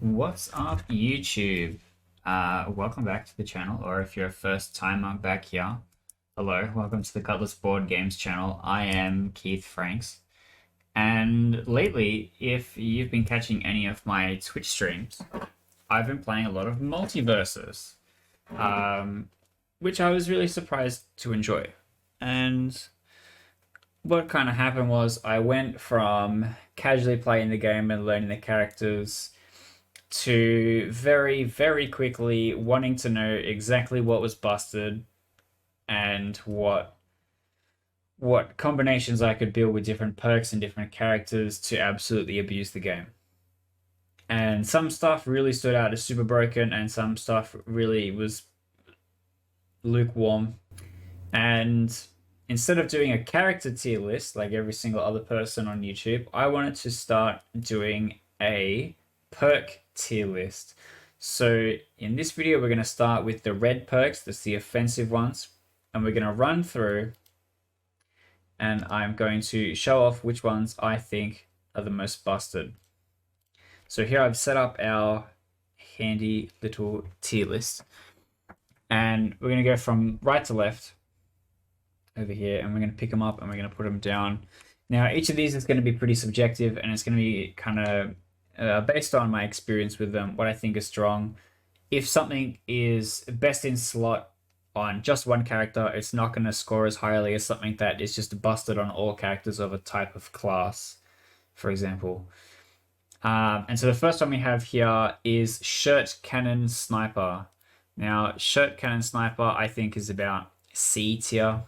What's up, YouTube? Welcome back to the channel, or if you're a first timer back here, hello, welcome to the Cutlass Board Games channel. I am Keith Franks, and lately, if you've been catching any of my Twitch streams, I've been playing a lot of Multiversus, which I was really surprised to enjoy. And what kind of happened was I went from casually playing the game and learning the characters to very, very quickly wanting to know exactly what was busted and what combinations I could build with different perks and different characters to absolutely abuse the game. And some stuff really stood out as super broken, and some stuff really was lukewarm. And instead of doing a character tier list like every single other person on YouTube, I wanted to start doing a perk tier list. So in this video, we're going to start with the red perks, that's the offensive ones, and we're going to run through, and I'm going to show off which ones I think are the most busted. So here I've set up our handy little tier list, and we're going to go from right to left over here, and we're going to pick them up and we're going to put them down. Now, each of these is going to be pretty subjective, and it's going to be kind of based on my experience with them, what I think is strong. If something is best in slot on just one character, it's not going to score as highly as something that is just busted on all characters of a type of class, for example. And so the first one we have here is Shirt Cannon Sniper. Now, Shirt Cannon Sniper, I think, is about C tier.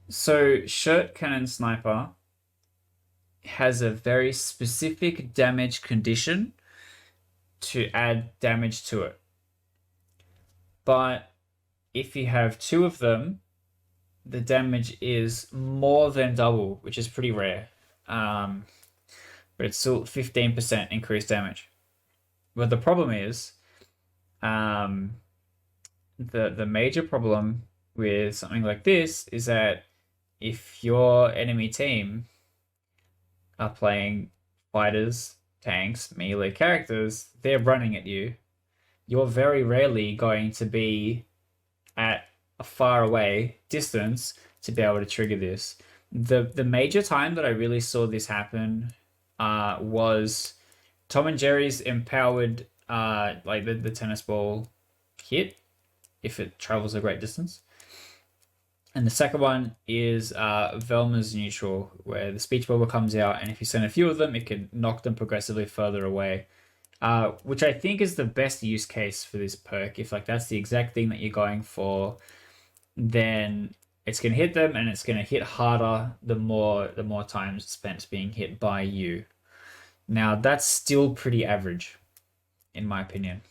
So Shirt Cannon Sniper has a very specific damage condition to add damage to it. But if you have two of them, the damage is more than double, which is pretty rare. But it's still 15% increased damage. But the problem is, the major problem with something like this is that if your enemy team are playing fighters, tanks, melee characters, they're running at you. You're very rarely going to be at a far away distance to be able to trigger this. The major time that I really saw this happen was Tom and Jerry's empowered, like the tennis ball hit, if it travels a great distance. And the second one is Velma's neutral, where the speech bubble comes out, and if you send a few of them, it can knock them progressively further away. Which I think is the best use case for this perk. If like that's the exact thing that you're going for, then it's gonna hit them, and it's gonna hit harder the more times spent being hit by you. Now that's still pretty average, in my opinion.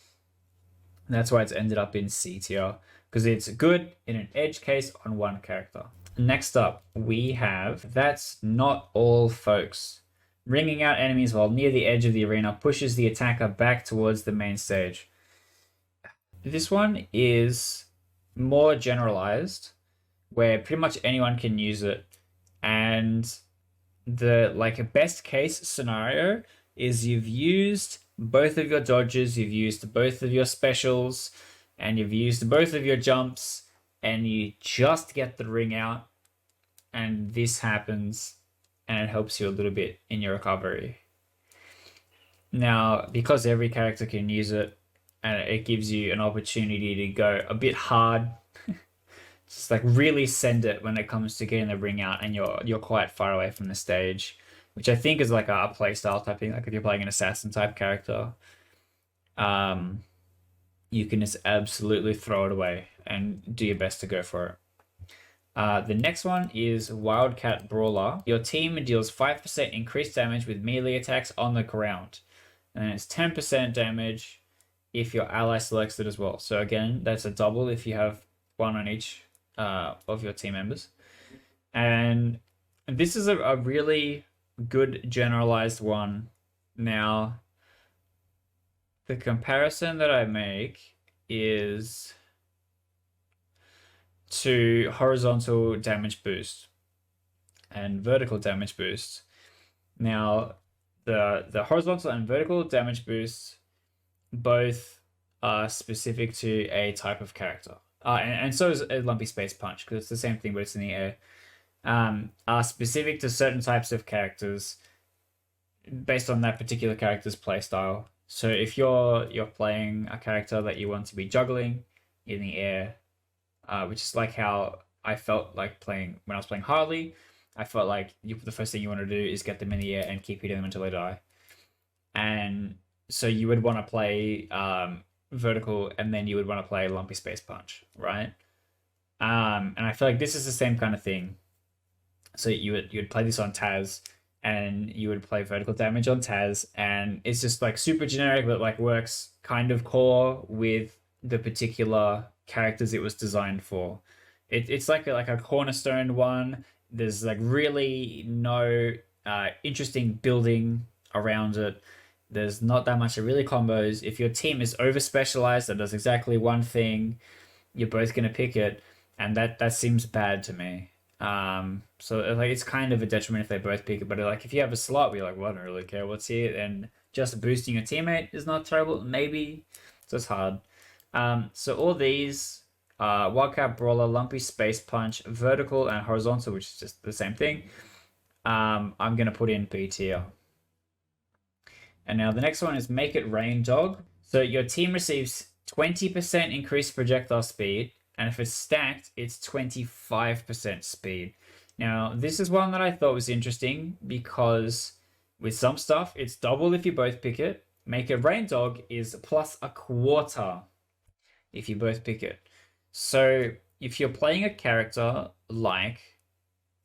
And that's why it's ended up in C tier, because it's good in an edge case on one character. Next up, we have That's Not All, Folks. Ringing out enemies while near the edge of the arena pushes the attacker back towards the main stage. This one is more generalized, where pretty much anyone can use it. And the a best case scenario is you've used both of your dodges, you've used both of your specials, and you've used both of your jumps, and you just get the ring out, and this happens, and it helps you a little bit in your recovery. Now, because every character can use it, and it gives you an opportunity to go a bit hard, just like really send it when it comes to getting the ring out, and you're quite far away from the stage, which I think is like a playstyle type thing. Like if you're playing an assassin type character, you can just absolutely throw it away and do your best to go for it. The next one is Wildcat Brawler. Your team deals 5% increased damage with melee attacks on the ground. And it's 10% damage if your ally selects it as well. So again, that's a double if you have one on each of your team members. And this is a really good generalized one. Now, the comparison that I make is to horizontal damage boost and vertical damage boost. Now, the horizontal and vertical damage boosts both are specific to a type of character. And so is a Lumpy Space Punch, because it's the same thing, but it's in the air. Are specific to certain types of characters based on that particular character's playstyle. So if you're playing a character that you want to be juggling in the air, which is like how I felt like playing when I was playing Harley. I felt like the first thing you want to do is get them in the air and keep hitting them until they die. And so you would want to play vertical, and then you would want to play Lumpy Space Punch, right? And I feel like this is the same kind of thing. So you'd play this on Taz, and you would play vertical damage on Taz, and it's just like super generic, but like works kind of core with the particular characters it was designed for. It's like a cornerstone one. There's like really no interesting building around it. There's not that much of really combos. If your team is over specialized that does exactly one thing, you're both gonna pick it, and that seems bad to me. So like it's kind of a detriment if they both pick it, but like if you have a slot where you're like, well, I don't really care what's here, and just boosting your teammate is not terrible, maybe. So it's hard. So all these Wildcat Brawler, Lumpy Space Punch, Vertical, and Horizontal, which is just the same thing, I'm going to put in B tier. And now the next one is Make It Rain Dog. So your team receives 20% increased projectile speed, and if it's stacked, it's 25% speed. Now, this is one that I thought was interesting because with some stuff, it's double if you both pick it. Make It Rain Dog is plus a quarter if you both pick it. So if you're playing a character like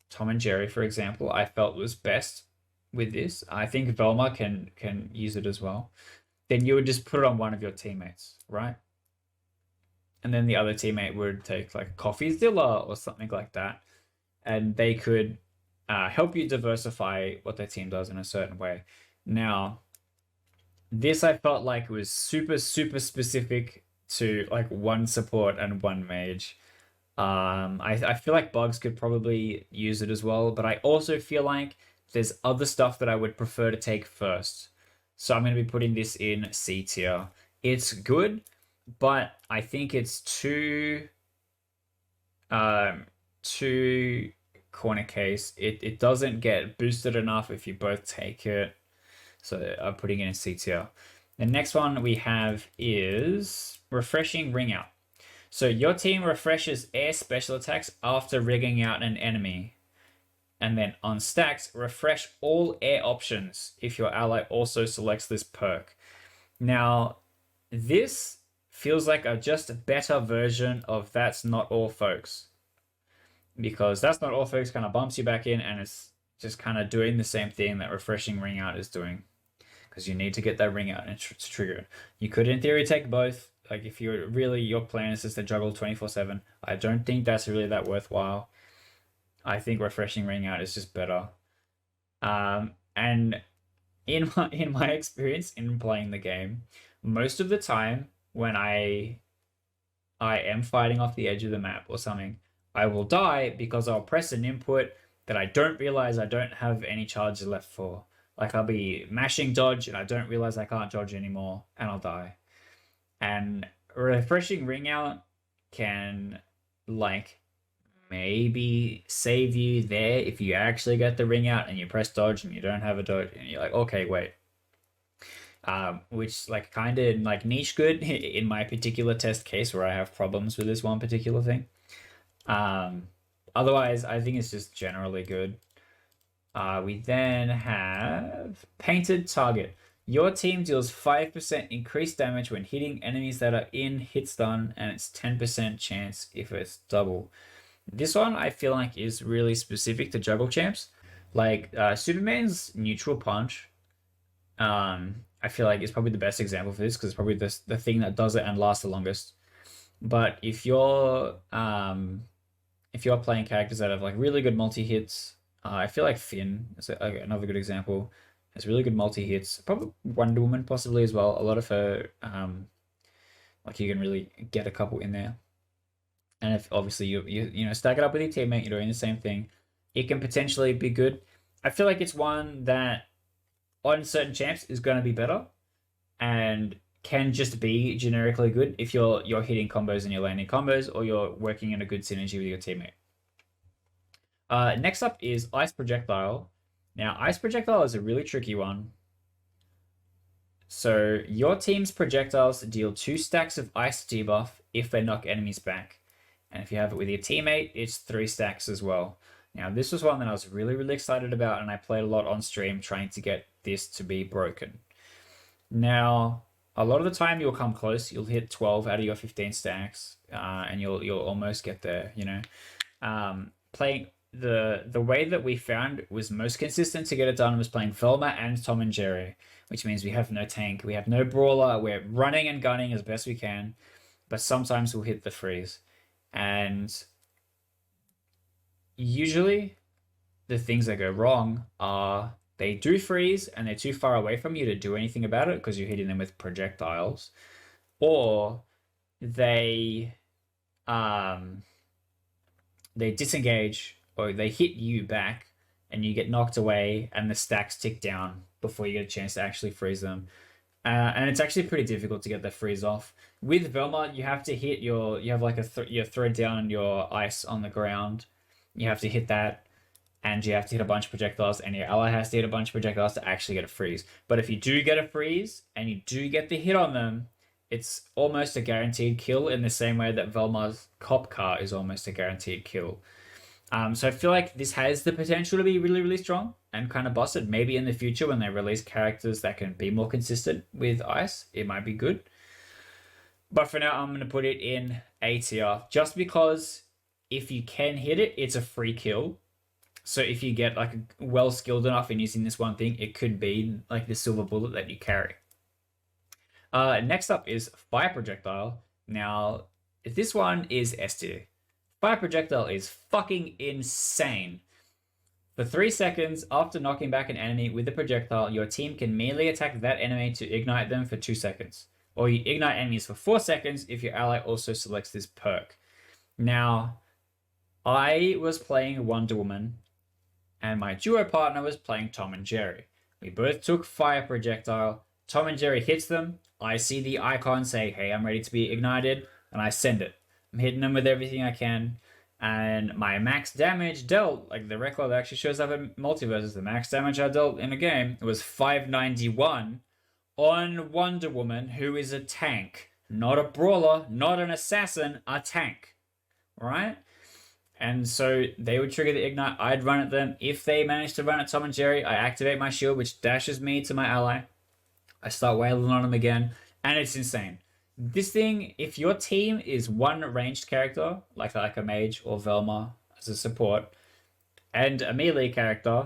Tom and Jerry, for example, I felt was best with this. I think Velma can use it as well. Then you would just put it on one of your teammates, right? And then the other teammate would take like CoffeeZilla or something like that, and they could help you diversify what their team does in a certain way. Now, this I felt like was super specific to like one support and one mage. I feel like Bugs could probably use it as well, but I also feel like there's other stuff that I would prefer to take first. So I'm going to be putting this in C tier. It's good, but I think it's too corner case. It doesn't get boosted enough if you both take it. So I'm putting it in C tier. The next one we have is Refreshing Ring Out. So your team refreshes air special attacks after rigging out an enemy. And then on stacks, refresh all air options if your ally also selects this perk. Now, this feels like a just better version of That's Not All Folks. Because That's Not All Folks kind of bumps you back in, and it's just kind of doing the same thing that Refreshing Ring Out is doing. Because you need to get that ring out and it's triggered. You could, in theory, take both. Like, if you're really, your plan is just to juggle 24/7, I don't think that's really that worthwhile. I think Refreshing Ring Out is just better. And in my experience in playing the game, most of the time when I am fighting off the edge of the map or something, I will die because I'll press an input that I don't realize I don't have any charges left for. Like, I'll be mashing dodge and I don't realize I can't dodge anymore, and I'll die. And Refreshing Ring Out can, like, maybe save you there if you actually get the ring out and you press dodge and you don't have a dodge and you're like, okay, wait. Which, like, kind of, like, niche good in my particular test case where I have problems with this one particular thing. Otherwise, I think it's just generally good. We then have Painted Target. Your team deals 5% increased damage when hitting enemies that are in hit stun, and it's 10% chance if it's double. This one I feel like is really specific to juggle champs. Like Superman's neutral punch, I feel like is probably the best example for this because it's probably the thing that does it and lasts the longest. But if you're playing characters that have like really good multi hits, I feel like Finn is another good example. Has really good multi hits. Probably Wonder Woman possibly as well. A lot of her, like you can really get a couple in there. And if obviously you stack it up with your teammate, you're doing the same thing, it can potentially be good. I feel like it's one that on certain champs is going to be better and can just be generically good if you're hitting combos and you're landing combos, or you're working in a good synergy with your teammate. Next up is Ice Projectile. Now, Ice Projectile is a really tricky one. So your team's projectiles deal 2 stacks of ice debuff if they knock enemies back. And if you have it with your teammate, it's 3 stacks as well. Now, this was one that I was really, really excited about, and I played a lot on stream trying to get this to be broken. Now, a lot of the time you'll come close. You'll hit 12 out of your 15 stacks, and you'll almost get there, you know. Playing the way that we found was most consistent to get it done was playing Velma and Tom and Jerry, which means we have no tank, we have no brawler, we're running and gunning as best we can, but sometimes we'll hit the freeze. And usually the things that go wrong are they do freeze and they're too far away from you to do anything about it because you're hitting them with projectiles, or they disengage or they hit you back and you get knocked away and the stacks tick down before you get a chance to actually freeze them. And it's actually pretty difficult to get the freeze off. With Velma, you have to hit you have like your thread down your ice on the ground. You have to hit that, and you have to hit a bunch of projectiles, and your ally has to hit a bunch of projectiles to actually get a freeze. But if you do get a freeze and you do get the hit on them, it's almost a guaranteed kill in the same way that Velma's cop car is almost a guaranteed kill. So I feel like this has the potential to be really, really strong and kind of busted. Maybe in the future when they release characters that can be more consistent with ice, it might be good. But for now, I'm going to put it in A tier just because if you can hit it, it's a free kill. So if you get like well skilled enough in using this one thing, it could be like the silver bullet that you carry. Next up is Fire Projectile. Now, this one is S tier. Fire Projectile is fucking insane. For 3 seconds after knocking back an enemy with a projectile, your team can melee attack that enemy to ignite them for 2 seconds. Or you ignite enemies for 4 seconds if your ally also selects this perk. Now, I was playing Wonder Woman, and my duo partner was playing Tom and Jerry. We both took Fire Projectile. Tom and Jerry hits them. I see the icon say, hey, I'm ready to be ignited, and I send it. I'm hitting them with everything I can, and my max damage dealt, like the record that actually shows up in Multiversus, the max damage I dealt in a game was 591 on Wonder Woman, who is a tank. Not a brawler, not an assassin, a tank. Alright? And so they would trigger the ignite, I'd run at them. If they manage to run at Tom and Jerry, I activate my shield, which dashes me to my ally. I start wailing on them again, and it's insane. This thing, if your team is one ranged character, like a mage or Velma as a support, and a melee character,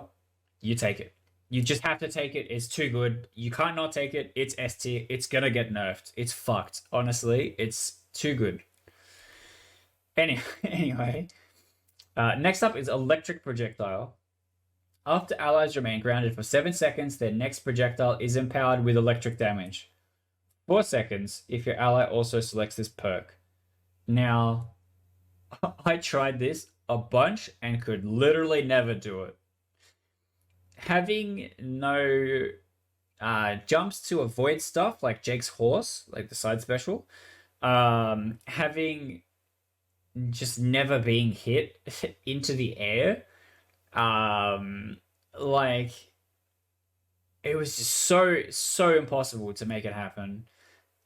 you take it. You just have to take it. It's too good. You can't not take it. It's S tier. It's gonna get nerfed. It's fucked. Honestly, it's too good. Anyway, next up is Electric Projectile. After allies remain grounded for 7 seconds, their next projectile is empowered with electric damage. 4 seconds if your ally also selects this perk. Now, I tried this a bunch and could literally never do it. Having no jumps to avoid stuff like Jake's horse, like the side special, having just never being hit into the air, like it was just so impossible to make it happen.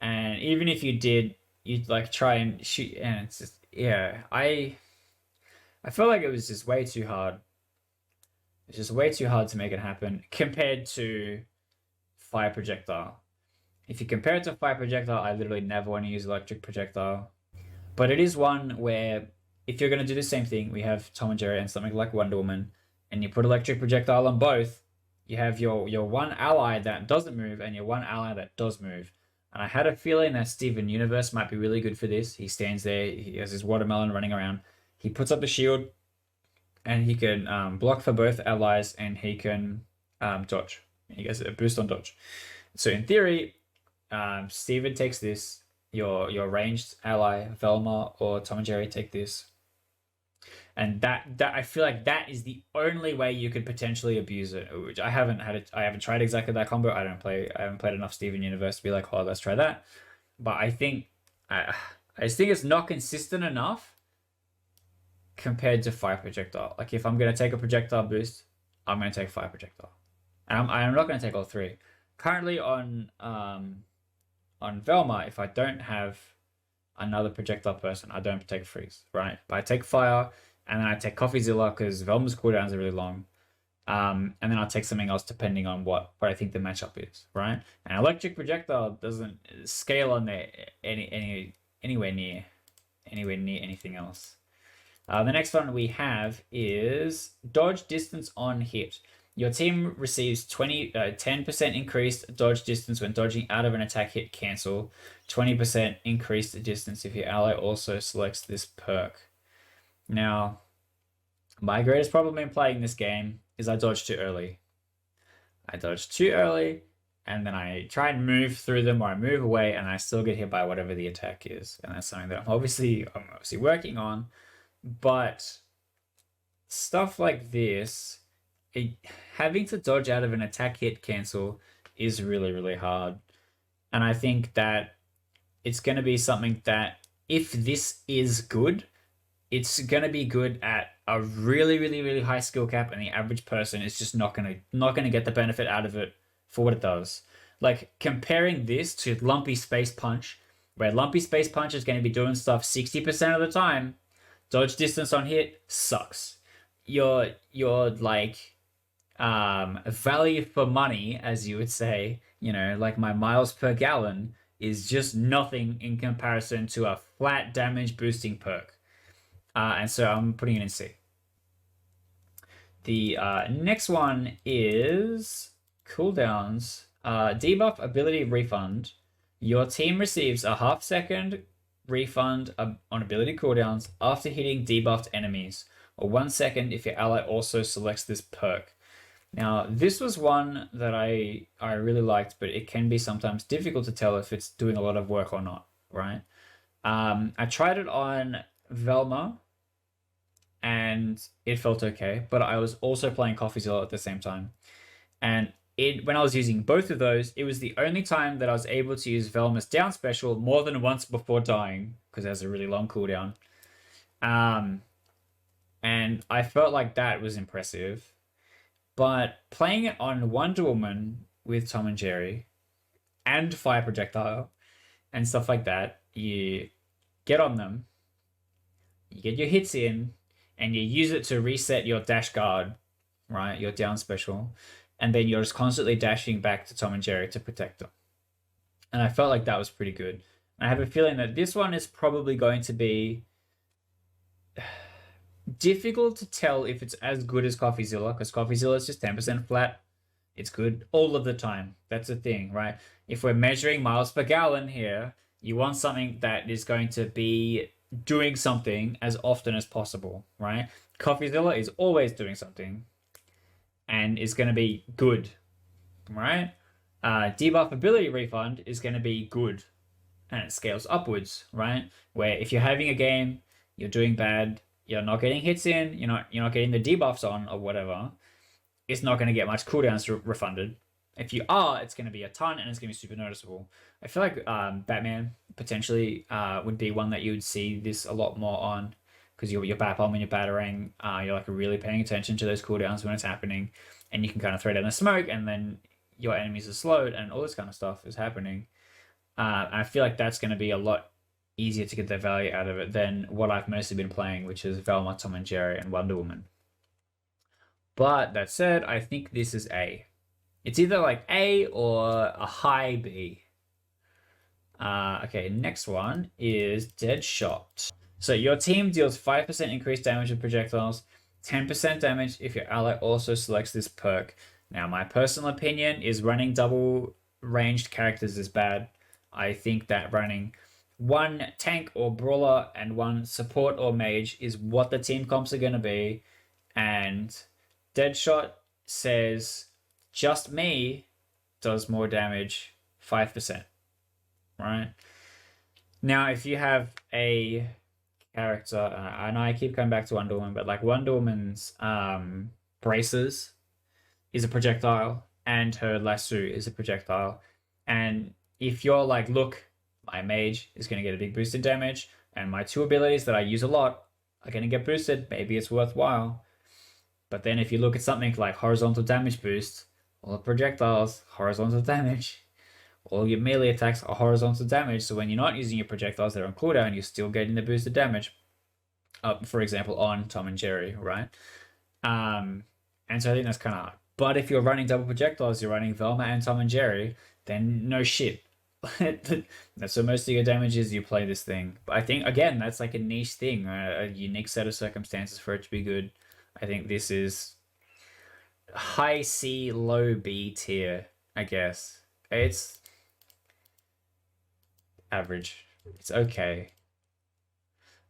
And even if you did, you'd like try and shoot, and it's just, yeah, I felt like it was just way too hard. It's just way too hard to make it happen compared to Fire Projectile. If you compare it to Fire Projectile, I literally never want to use Electric Projectile. But it is one where if you're going to do the same thing, we have Tom and Jerry and something like Wonder Woman, and you put Electric Projectile on both, you have your one ally that doesn't move and your one ally that does move. And I had a feeling that Steven Universe might be really good for this. He stands there, he has his watermelon running around. He puts up the shield, and he can block for both allies, and he can dodge. He gets a boost on dodge. So in theory, Steven takes this. Your ranged ally, Velma or Tom and Jerry, take this. And that I feel like that is the only way you could potentially abuse it. Which I haven't had it. I haven't tried exactly that combo. I haven't played enough Steven Universe to be like, oh, let's try that. But I just think it's not consistent enough compared to fire projectile. Like if I'm gonna take a projectile boost, I'm gonna take fire projectile, and I'm not gonna take all three. Currently on Velma, if I don't have another projectile person, I don't take freeze, right? But I take fire, and then I take Coffeezilla because Velma's cooldowns are really long. And then I'll take something else depending on what I think the matchup is, right? And electric projectile doesn't scale on there anywhere near anything else. The next one we have is dodge distance on hit. Your team receives 10% increased dodge distance when dodging out of an attack hit cancel. 20% increased distance if your ally also selects this perk. Now, my greatest problem in playing this game is I dodge too early. I dodge too early, and then I try and move through them, or I move away, and I still get hit by whatever the attack is. And that's something that I'm obviously working on. But stuff like this, having to dodge out of an attack hit cancel is really, really hard. And I think that it's going to be something that if this is good, it's going to be good at a really, really, really high skill cap, and the average person is just not going to get the benefit out of it for what it does. Like comparing this to Lumpy Space Punch, where Lumpy Space Punch is going to be doing stuff 60% of the time, dodge distance on hit sucks. Your like value for money, as you would say, like my miles per gallon is just nothing in comparison to a flat damage boosting perk. And so I'm putting it in C. The next one is cooldowns. Debuff ability refund. Your team receives a half-second refund on ability cooldowns after hitting debuffed enemies, or 1 second if your ally also selects this perk. Now, this was one that I really liked, but it can be sometimes difficult to tell if it's doing a lot of work or not, right? I tried it on Velma, and it felt okay, but I was also playing Coffeezilla at the same time. And when I was using both of those, it was the only time that I was able to use Velma's down special more than once before dying, because it has a really long cooldown. And I felt like that was impressive. But playing it on Wonder Woman with Tom and Jerry and Fire Projectile and stuff like that, you get on them, you get your hits in, and you use it to reset your dash guard, right? Your down special. And then you're just constantly dashing back to Tom and Jerry to protect them. And I felt like that was pretty good. And I have a feeling that this one is probably going to be difficult to tell if it's as good as Coffeezilla, because Coffeezilla is just 10% flat. It's good all of the time. That's the thing, right? If we're measuring miles per gallon here, you want something that is going to be doing something as often as possible, right? Coffeezilla is always doing something and is going to be good, right? Debuff ability refund is going to be good, and it scales upwards, right? Where if you're having a game, you're doing bad, you're not getting hits in, you're not getting the debuffs on or whatever, it's not going to get much cooldowns refunded. If you are, it's going to be a ton, and it's going to be super noticeable. I feel like Batman potentially would be one that you would see this a lot more on, because your bat bomb and your batarang, you're like really paying attention to those cooldowns when it's happening, and you can kind of throw down the smoke, and then your enemies are slowed, and all this kind of stuff is happening. I feel like that's going to be a lot easier to get the value out of it than what I've mostly been playing, which is Velma, Tom and Jerry, and Wonder Woman. But that said, I think this is A. It's either like A or a high B. Okay, next one is DEADSHOT. So your team deals 5% increased damage with projectiles, 10% damage if your ally also selects this perk. Now, my personal opinion is running double ranged characters is bad. I think that running one tank or brawler and one support or mage is what the team comps are going to be. And DEADSHOT says just me does more damage, 5%. Right? Now, if you have a character, I know I keep coming back to Wonder Woman, but like Wonder Woman's braces is a projectile, and her lasso is a projectile. And if you're like, look, my mage is going to get a big boost in damage, and my two abilities that I use a lot are going to get boosted, maybe it's worthwhile. But then if you look at something like horizontal damage boost, all the projectiles, horizontal damage. All your melee attacks are horizontal damage, so when you're not using your projectiles that are on cooldown, you're still getting the boosted damage. For example, on Tom and Jerry, right? And so I think that's kind of hard. But if you're running double projectiles, you're running Velma and Tom and Jerry, then no shit. That's what most of your damage is. You play this thing. But I think, again, that's like a niche thing, a unique set of circumstances for it to be good. I think this is high C, low B tier, I guess. It's average. It's okay.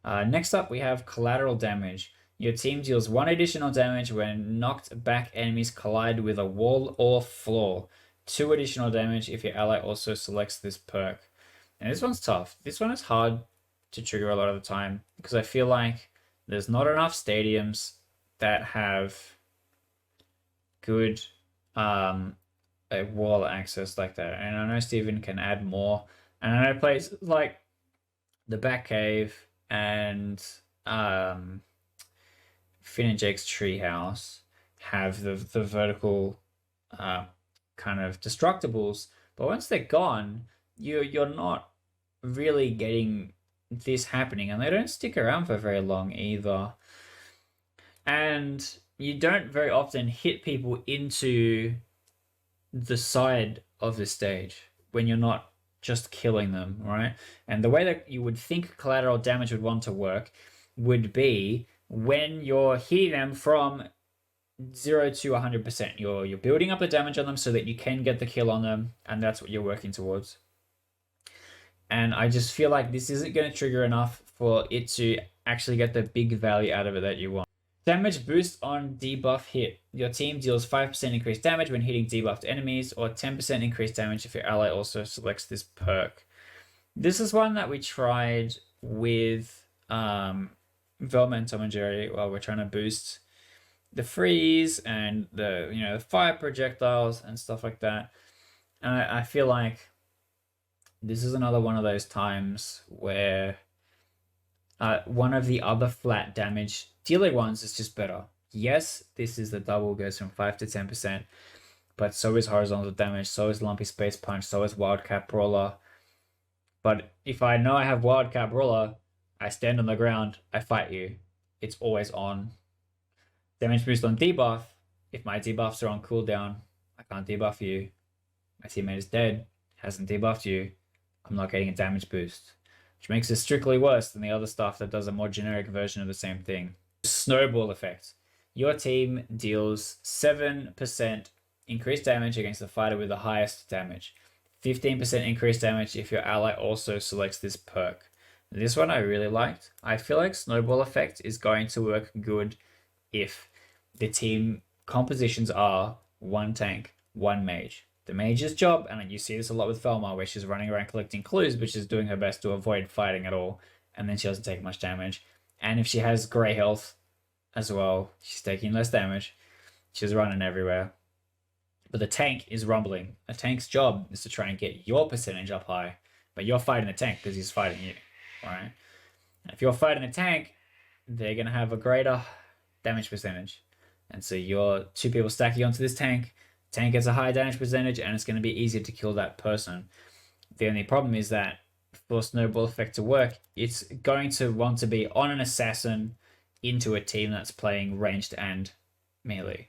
Next up, we have collateral damage. Your team deals 1 additional damage when knocked back enemies collide with a wall or floor. 2 additional damage if your ally also selects this perk. And this one's tough. This one is hard to trigger a lot of the time because I feel like there's not enough stadiums that have good wall access like that. And I know Steven can add more. And I know places like the Batcave and Finn and Jake's treehouse have the vertical kind of destructibles, but once they're gone, you're not really getting this happening, and they don't stick around for very long either. And you don't very often hit people into the side of the stage when you're not just killing them, right? And the way that you would think collateral damage would want to work would be when you're hitting them from 0 to 100%. You're building up the damage on them so that you can get the kill on them, and that's what you're working towards. And I just feel like this isn't going to trigger enough for it to actually get the big value out of it that you want. Damage boost on debuff hit. Your team deals 5% increased damage when hitting debuffed enemies, or 10% increased damage if your ally also selects this perk. This is one that we tried with Velma and Tom and Jerry while we're trying to boost the freeze and the fire projectiles and stuff like that. And I feel like this is another one of those times where one of the other flat damage dealing ones is just better. Yes, this is the double, goes from 5 to 10%, but so is horizontal damage, so is lumpy space punch, so is wildcat brawler. But if I know I have wildcat brawler, I stand on the ground, I fight you. It's always on. Damage boost on debuff. If my debuffs are on cooldown, I can't debuff you. My teammate is dead, hasn't debuffed you. I'm not getting a damage boost, which makes it strictly worse than the other stuff that does a more generic version of the same thing. Snowball effect. Your team deals 7% increased damage against the fighter with the highest damage. 15% increased damage if your ally also selects this perk. This one I really liked. I feel like Snowball effect is going to work good if the team compositions are 1 tank, 1 mage. The mage's job, and you see this a lot with Velma, where she's running around collecting clues, but she's doing her best to avoid fighting at all, and then she doesn't take much damage. And if she has grey health as well, she's taking less damage. She's running everywhere. But the tank is rumbling. A tank's job is to try and get your percentage up high, but you're fighting the tank because he's fighting you, right? And if you're fighting the tank, they're going to have a greater damage percentage. And so you're 2 people stacking onto this tank. Tank gets a high damage percentage, and it's going to be easier to kill that person. The only problem is that for Snowball effect to work, it's going to want to be on an assassin into a team that's playing ranged and melee.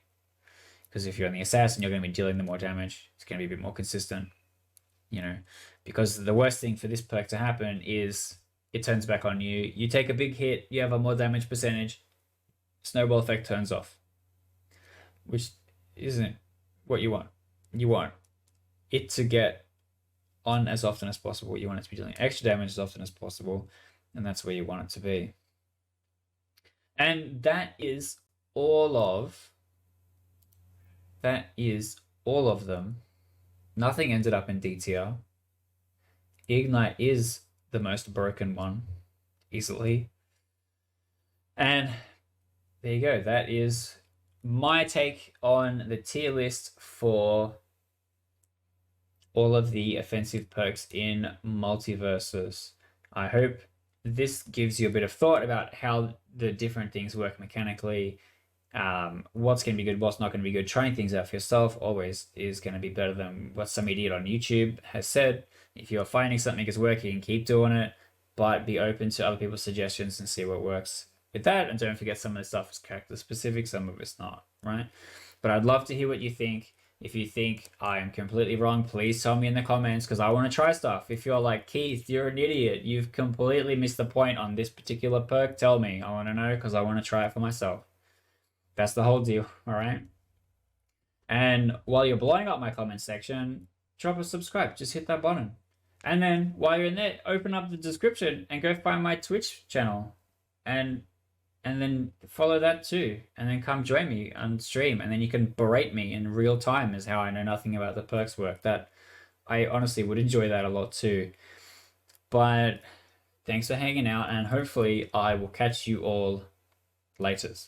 Because if you're on the assassin, you're going to be dealing the more damage. It's going to be a bit more consistent, because the worst thing for this perk to happen is it turns back on you. You take a big hit, you have a more damage percentage, Snowball effect turns off, which isn't what you want. You want it to get on as often as possible. You want it to be dealing extra damage as often as possible, and that's where you want it to be. And that is all of them. Nothing ended up in D tier. Ignite is the most broken one, easily. And there you go. That is my take on the tier list for all of the offensive perks in Multiversus. I hope this gives you a bit of thought about how the different things work mechanically, what's going to be good, what's not going to be good. Trying things out for yourself always is going to be better than what some idiot on YouTube has said. If you're finding something is working, keep doing it, but be open to other people's suggestions and see what works with that. And don't forget, some of the stuff is character specific, some of it's not, right? But I'd love to hear what you think. If you think I am completely wrong, please tell me in the comments because I want to try stuff. If you're like, Keith, you're an idiot, you've completely missed the point on this particular perk, tell me. I want to know because I want to try it for myself. That's the whole deal, all right? And while you're blowing up my comment section, drop a subscribe. Just hit that button. And then while you're in there, open up the description and go find my Twitch channel. And then follow that too. And then come join me on stream. And then you can berate me in real time as how I know nothing about the perks work. That I honestly would enjoy that a lot too. But thanks for hanging out, and hopefully I will catch you all laters.